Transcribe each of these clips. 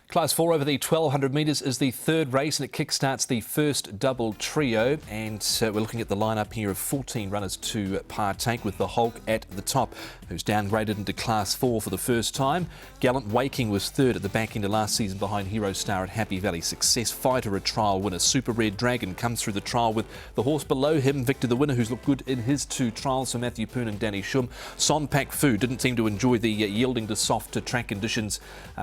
Class 4 over the 1200 metres is the third race and it kickstarts the first double trio, and we're looking at the lineup here of 14 runners to partake, with the Hulk at the top, who's downgraded into Class 4 for the first time. Gallant Waking was third at the back end of last season behind Hero Star at Happy Valley. Success Fighter, a trial winner. Super Red Dragon comes through the trial with the horse below him, Victor the Winner, who's looked good in his two trials for Matthew Poon and Danny Shum. Son Pak Fu didn't seem to enjoy the yielding to soft track conditions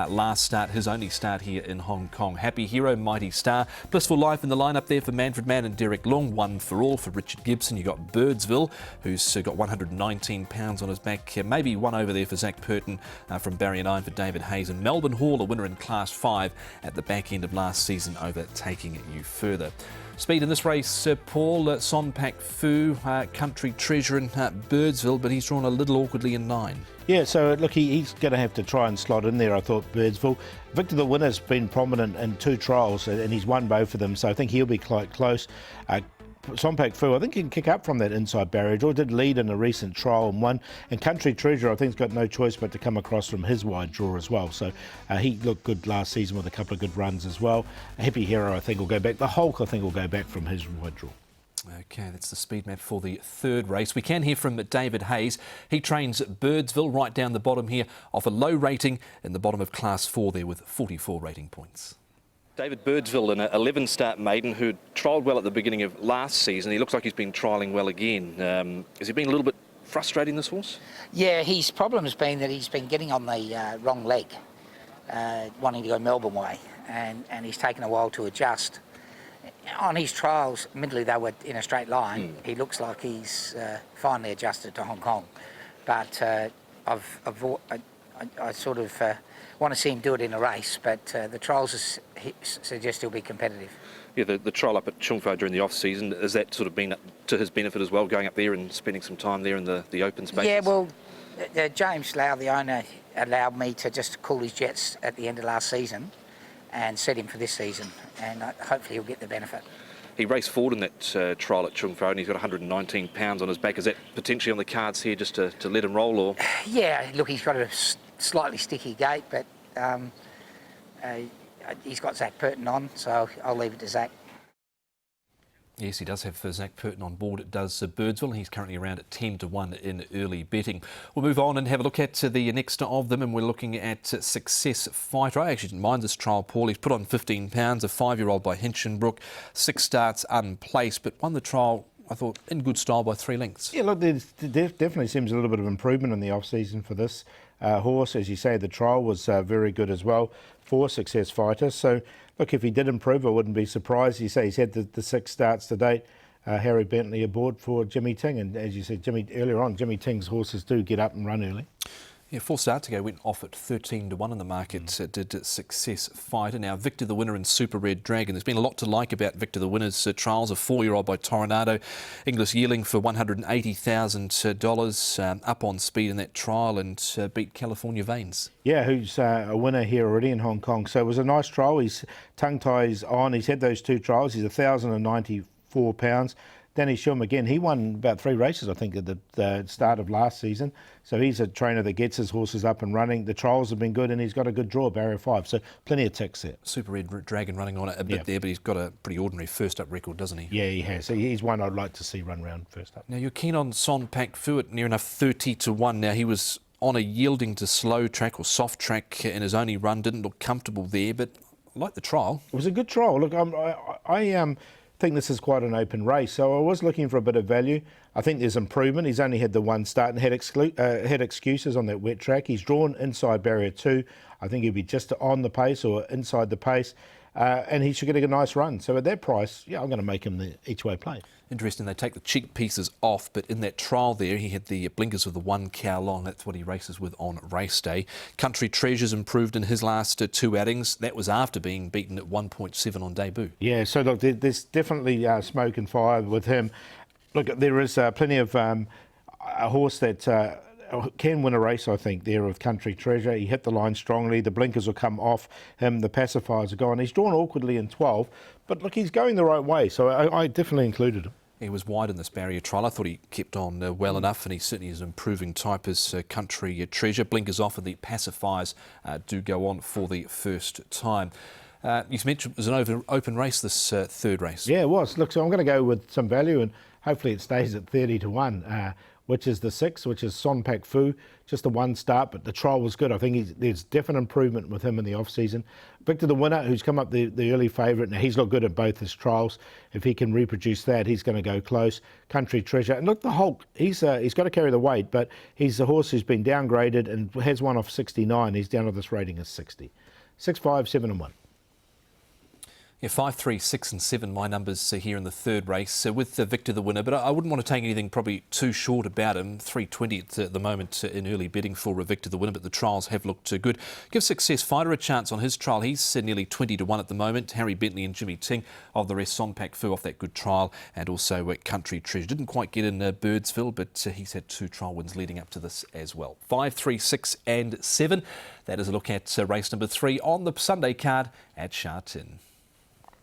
last start, his only start here in Hong Kong. Happy Hero, Mighty Star, Blissful Life in the lineup there for Manfred Mann and Derek Long. One for All for Richard Gibson. You got Birdsville, who's got 119 pounds on his back. Maybe one over there for Zach Purton from Barrier 9 for David Hayes. And Melbourne Hall, a winner in Class 5 at the back end of last season, overtaking you further. Speed in this race, Paul, Son Pak Fu, Country Treasure and Birdsville, but he's drawn a little awkwardly in 9. Yeah, so look, he's going to have to try and slot in there, I thought, Birdsville. Victor the Winner's been prominent in 2 trials and he's won both of them, so I think he'll be quite close. Son Pak Fu, I think he can kick up from that inside barrier draw. Did lead in a recent trial and won. And Country Treasure, I think, has got no choice but to come across from his wide draw as well. So he looked good last season with a couple of good runs as well. Happy Hero, I think, will go back. The Hulk, I think, will go back from his wide draw. Okay, that's the speed map for the third race. We can hear from David Hayes. He trains Birdsville right down the bottom here, off a low rating in the bottom of Class 4 there with 44 rating points. David, Birdsville, an 11-start maiden who trialled well at the beginning of last season. He looks like he's been trialling well again. Has he been a little bit frustrating, this horse? Yeah, his problem has been that he's been getting on the wrong leg, wanting to go Melbourne way, and he's taken a while to adjust. On his trials, admittedly they were in a straight line. He looks like he's finally adjusted to Hong Kong, but I sort of want to see him do it in a race, but the trials suggest he'll be competitive. Yeah, the trial up at Chung Fo during the off-season, has that sort of been to his benefit as well, going up there and spending some time there in the open spaces? Yeah, well, James Lau, the owner, allowed me to just cool his jets at the end of last season and set him for this season, and hopefully he'll get the benefit. He raced forward in that trial at Chung Fo and he's got 119 pounds on his back. Is that potentially on the cards here just to let him roll? Or? Yeah, look, he's got a slightly sticky gait, but he's got Zach Purton on, so I'll leave it to Zach. Yes, he does have Zach Purton on board. It does Birdsville. He's currently around at 10-1 in early betting. We'll move on and have a look at the next of them, and we're looking at Success Fighter. I actually didn't mind this trial, Paul. He's put on 15 pounds, a 5-year-old by Hinchinbrook, 6 starts unplaced, but won the trial, I thought, in good style by 3 lengths. Yeah, look, there definitely seems a little bit of improvement in the off-season for this horse. As you say, the trial was very good as well for Success Fighter. So, look, if he did improve, I wouldn't be surprised. You say he's had the 6 starts to date. Harry Bentley aboard for Jimmy Ting. And as you said, earlier on, Jimmy Ting's horses do get up and run early. Yeah, 4 starts ago went off at 13-1 in the market. Did Success Fighter. Now, Victor the Winner and Super Red Dragon. There's been a lot to like about Victor the Winner's trials. A 4-year-old by Toronado, English yearling for $180,000, up on speed in that trial and beat California Veins. Yeah, who's a winner here already in Hong Kong. So it was a nice trial. His tongue ties on. He's had those 2 trials. He's 1,094 pounds. Danny Shum, again, he won about 3 races, I think, at the start of last season. So he's a trainer that gets his horses up and running. The trials have been good, and he's got a good draw, barrier 5. So plenty of ticks there. Super Red Dragon running on it a bit there, but he's got a pretty ordinary first-up record, doesn't he? Yeah, he has. So he's one I'd like to see run round first up. Now, you're keen on Son Pak Fu at near enough 30-1. Now, he was on a yielding to slow track or soft track in his only run. Didn't look comfortable there, but I like the trial. It was a good trial. Look, I think this is quite an open race, so I was looking for a bit of value. I think there's improvement. He's only had the 1 start and had excuses on that wet track. He's drawn inside barrier 2. I think he'll be just on the pace or inside the pace, and he should get a nice run. So at that price, yeah, I'm going to make him the each-way play. Interesting, they take the cheek pieces off, but in that trial there, he had the blinkers with the 1 cow long. That's what he races with on race day. Country Treasures improved in his last 2 outings. That was after being beaten at 1.7 on debut. Yeah, so look, there's definitely smoke and fire with him. Look, there is plenty of a horse that can win a race, I think, there with Country Treasure. He hit the line strongly. The blinkers will come off him. The pacifiers are gone. He's drawn awkwardly in 12, but look, he's going the right way, so I definitely included him. He was wide in this barrier trial. I thought he kept on well enough, and he certainly is an improving type as Country Treasure. Blinkers off, and the pacifiers do go on for the first time. You mentioned it was an open race, this third race. Yeah, it was. Look, so I'm going to go with some value, and hopefully it stays at 30-1, which is the 6, which is Son Pak Fu. Just the one start, but the trial was good. I think there's definite improvement with him in the off-season. Victor the Winner, who's come up the early favourite, and he's looked good at both his trials. If he can reproduce that, he's going to go close. Country Treasure. And look, the Hulk, he's got to carry the weight, but he's a horse who's been downgraded and has one off 69. He's down to this rating of 60. 6, 5, 7 and 1. Yeah, 5, 3, 6 and 7, my numbers here in the third race with Victor the Winner, but I wouldn't want to take anything probably too short about him. 3.20 at the moment in early bidding for Victor the Winner, but the trials have looked good. Give Success Fighter a chance on his trial. He's nearly 20-1 at the moment. Harry Bentley and Jimmy Ting of the rest. Son Pak Fu off that good trial, and also Country Treasure. Didn't quite get in Birdsville, but he's had 2 trial wins leading up to this as well. 5, 3, 6 and 7. That is a look at race number 3 on the Sunday card at Sha Tin.